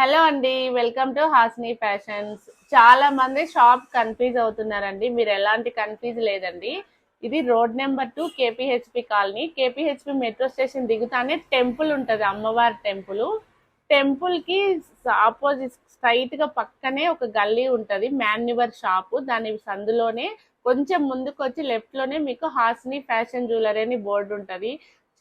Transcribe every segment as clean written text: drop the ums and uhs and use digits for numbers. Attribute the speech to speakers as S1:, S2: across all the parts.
S1: Hello అండి, welcome to Hasni fashions. చాలా మంది షాప్ కన్ఫ్యూజ్ అవుతున్నారండి. మీరు ఎలాంటి కన్ఫ్యూజ్ లేదండి. ఇది road number 2 KPHB colony. KPHB metro station దిగుతానే టెంపుల్ ఉంటుంది, అమ్మవారి టెంపుల్. టెంపుల్ కి ఆపోజిట్ స్ట్రైట్ గా పక్కనే ఒక గల్లీ ఉంటుంది, మాన్యువర్ షాప్. దాని సందులోనే కొంచెం ముందుకు వచ్చి లెఫ్ట్ లోనే మీకు హాస్ని ఫ్యాషన్ జ్యువెలరీ అని బోర్డు ఉంటుంది.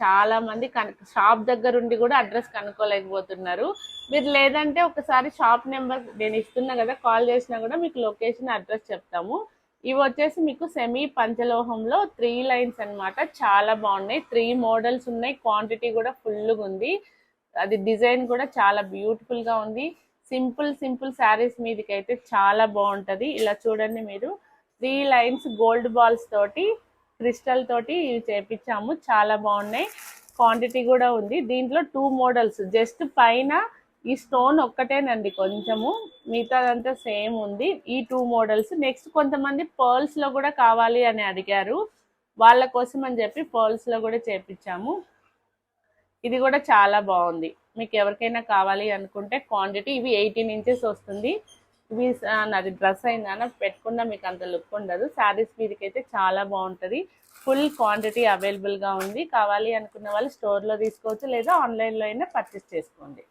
S1: చాలా మంది షాప్ దగ్గర ఉండి కూడా అడ్రస్ కనుక్కోలేకపోతున్నారు. మీరు లేదంటే ఒకసారి షాప్ నెంబర్ నేను ఇస్తున్నా కదా, కాల్ చేసినా కూడా మీకు లొకేషన్ అడ్రస్ చెప్తాము. ఇవి వచ్చేసి మీకు సెమీ పంచలోహంలో 3 లైన్స్ అన్నమాట. చాలా బాగున్నాయి. 3 మోడల్స్ ఉన్నాయి. క్వాంటిటీ కూడా ఫుల్గా ఉంది. అది డిజైన్ కూడా చాలా బ్యూటిఫుల్ గా ఉంది. సింపుల్ సింపుల్ శారీస్ మీదకి అయితే చాలా బాగుంటది. ఇలా చూడండి మీరు, 3 లైన్స్ గోల్డ్ బాల్స్ తోటి, క్రిస్టల్ తోటి ఇవి చేపించాము. చాలా బాగున్నాయి. క్వాంటిటీ కూడా ఉంది. దీంట్లో 2 మోడల్స్. జస్ట్ పైన ఈ స్టోన్ ఒక్కటేనండి కొంచెము, మిగతాదంతా సేమ్ ఉంది. ఈ 2 మోడల్స్. నెక్స్ట్ కొంతమంది పర్ల్స్ లో కూడా కావాలి అని అడిగారు, వాళ్ళ కోసం అని చెప్పి పర్ల్స్ లో కూడా చేపించాము. ఇది కూడా చాలా బాగుంది. మీకు ఎవరికైనా కావాలి అనుకుంటే క్వాంటిటీ ఇవి 18 ఇంచెస్ వస్తుంది. ఇవి నాది డ్రెస్ అయిందా పెట్టుకున్నా మీకు అంత లుక్ ఉండదు. శారీస్ మీదకి అయితే చాలా బాగుంటుంది. ఫుల్ క్వాంటిటీ అవైలబుల్గా ఉంది. కావాలి అనుకున్న వాళ్ళు స్టోర్లో తీసుకోవచ్చు, లేదా ఆన్లైన్లో అయినా పర్చేస్ చేసుకోండి.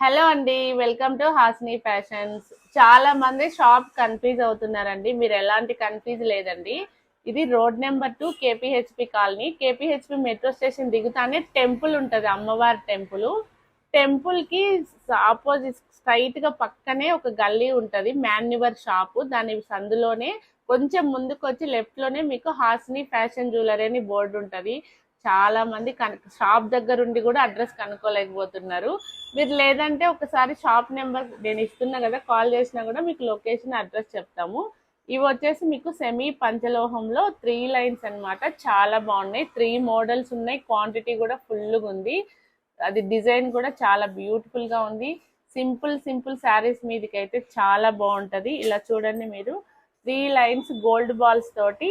S1: హలో అండి, వెల్కమ్ టు హాస్ని ఫ్యాషన్స్. చాలా మంది షాప్ కన్ఫ్యూజ్ అవుతున్నారండి. మీరు ఎలాంటి కన్ఫ్యూజ్ లేదండి. ఇది road number 2 KPHB colony. KPHB metro station దిగుతానే టెంపుల్ ఉంటుంది, అమ్మవారి టెంపుల్. టెంపుల్ కి ఆపోజిట్ స్ట్రైట్ గా పక్కనే ఒక గల్లీ ఉంటుంది, మాన్యువర్ షాప్. దాని సందులోనే కొంచెం ముందుకు వచ్చి లెఫ్ట్ లోనే మీకు హాస్ని ఫ్యాషన్ జ్యువెలరీ అని బోర్డు ఉంటుంది. చాలా మంది షాప్ దగ్గర ఉండి కూడా అడ్రస్ కనుక్కోలేకపోతున్నారు. మీరు లేదంటే ఒకసారి షాప్ నెంబర్ నేను ఇస్తున్నా కదా, కాల్ చేసినా కూడా మీకు లొకేషన్ అడ్రస్ చెప్తాము. ఇవి వచ్చేసి మీకు సెమీ పంచలోహంలో 3 లైన్స్ అన్నమాట. చాలా బాగున్నాయి. 3 మోడల్స్ ఉన్నాయి. క్వాంటిటీ కూడా ఫుల్గా ఉంది. అది డిజైన్ కూడా చాలా బ్యూటిఫుల్ గా ఉంది. సింపుల్ సింపుల్ శారీస్ మీదకి అయితే చాలా బాగుంటది. ఇలా చూడండి మీరు, 3 లైన్స్ గోల్డ్ బాల్స్ తోటి,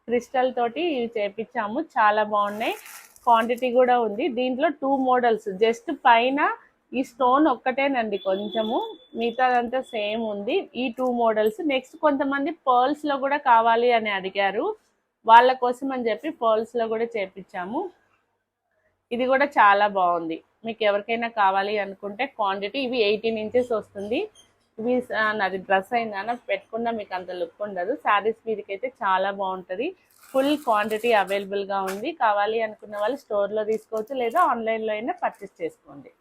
S1: క్రిస్టల్ తోటి ఇవి చేపించాము. చాలా బాగున్నాయి. క్వాంటిటీ కూడా ఉంది. దీంట్లో 2 మోడల్స్. జస్ట్ పైన ఈ స్టోన్ ఒక్కటేనండి కొంచెము, మిగతాదంతా సేమ్ ఉంది. ఈ 2 మోడల్స్. నెక్స్ట్ కొంతమంది పర్ల్స్ లో కూడా కావాలి అని అడిగారు, వాళ్ళ కోసం అని చెప్పి పర్ల్స్ లో కూడా చేపించాము. ఇది కూడా చాలా బాగుంది. మీకు ఎవరికైనా కావాలి అనుకుంటే క్వాంటిటీ ఇవి 18 ఇంచెస్ వస్తుంది. ఇవి నాది డ్రెస్ అయిందా పెట్టుకున్నా మీకు అంత లుక్ ఉండదు. శారీస్ మీదకి అయితే చాలా బాగుంటుంది. ఫుల్ క్వాంటిటీ అవైలబుల్గా ఉంది. కావాలి అనుకున్న వాళ్ళు స్టోర్లో తీసుకోవచ్చు, లేదా ఆన్లైన్లో అయినా పర్చేస్ చేసుకోండి.